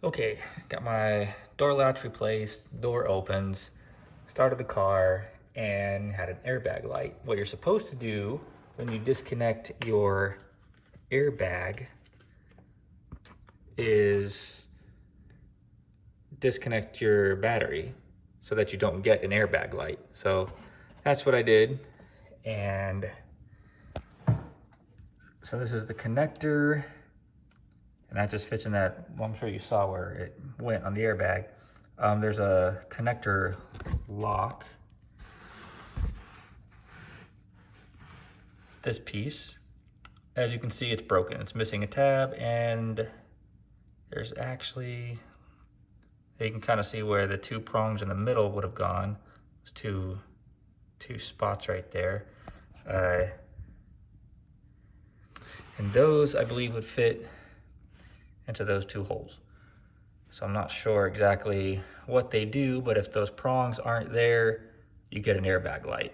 Okay, got my door latch replaced, door opens, started the car, and had an airbag light. What you're supposed to do when you disconnect your airbag is disconnect your battery so that you don't get an airbag light. So that's what I did. And so this is the connector, and that just fits in that, well, I'm sure you saw where it went on the airbag. There's a connector lock. This piece, as you can see, it's broken. It's missing a tab, and there's actually, you can kind of see where the two prongs in the middle would have gone. There's two spots right there. And those, I believe, would fit into those two holes. So I'm not sure exactly what they do, but if those prongs aren't there, you get an airbag light.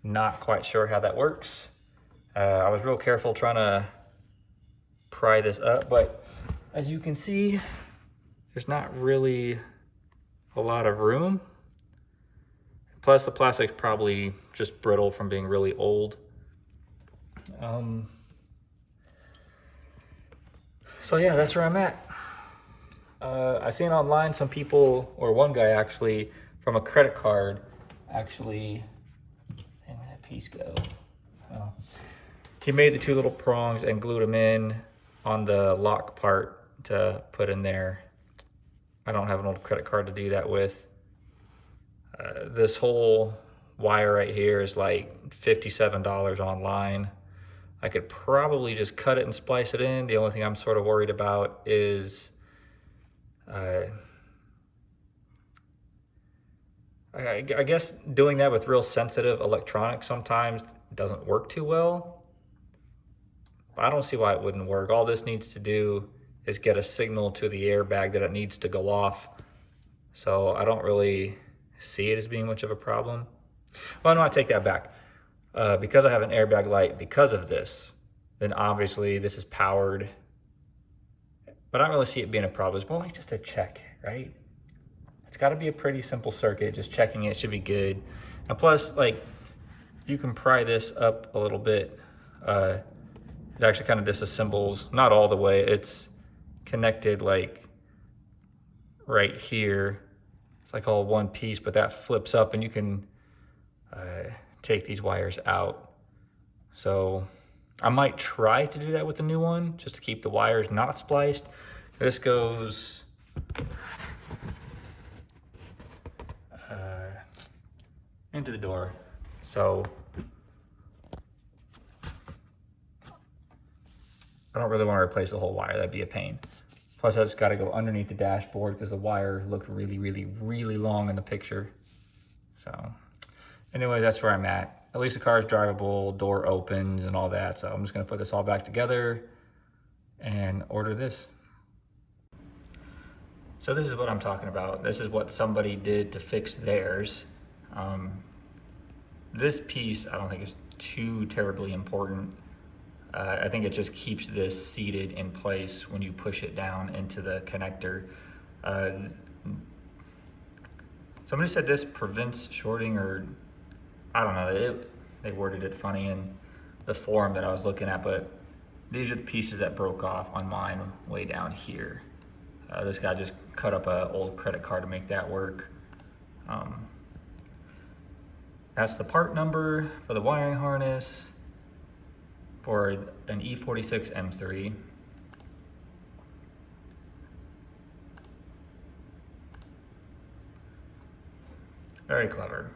Not quite sure how that works. I was real careful trying to pry this up, but as you can see, there's not really a lot of room. Plus the plastic's probably just brittle from being really old. So yeah, that's where I'm at. I seen online some people, or one guy actually, from a credit card, actually, where'd that piece go? Oh. He made the two little prongs and glued them in on the lock part to put in there. I don't have an old credit card to do that with. This whole wire right here is like $57 online. I could probably just cut it and splice it in. The only thing I'm sort of worried about is I guess doing that with real sensitive electronics sometimes doesn't work too well. I don't see why it wouldn't work. All this needs to do is get a signal to the airbag that it needs to go off. So I don't really see it as being much of a problem. Well, no, I take that back. Because I have an airbag light because of this, then obviously this is powered. But I don't really see it being a problem. It's more like just a check, right? It's got to be a pretty simple circuit. Just checking it should be good. And plus, like, you can pry this up a little bit. It actually kind of disassembles, not all the way. It's connected like right here. It's like all one piece, but that flips up and you can take these wires out. So I might try to do that with the new one just to keep the wires not spliced. This goes into the door. So I don't really want to replace the whole wire. That'd be a pain. Plus I just got to go underneath the dashboard because the wire looked really long in the picture. So anyway, that's where I'm at. At least the car is drivable, door opens and all that. So I'm just gonna put this all back together and order this. So this is what I'm talking about. This is what somebody did to fix theirs. This piece I don't think is too terribly important. I think it just keeps this seated in place when you push it down into the connector. Somebody said this prevents shorting, or I don't know, they worded it funny in the forum that I was looking at, but these are the pieces that broke off on mine way down here. This guy just cut up an old credit card to make that work. That's the part number for the wiring harness for an E46 M3. Very clever.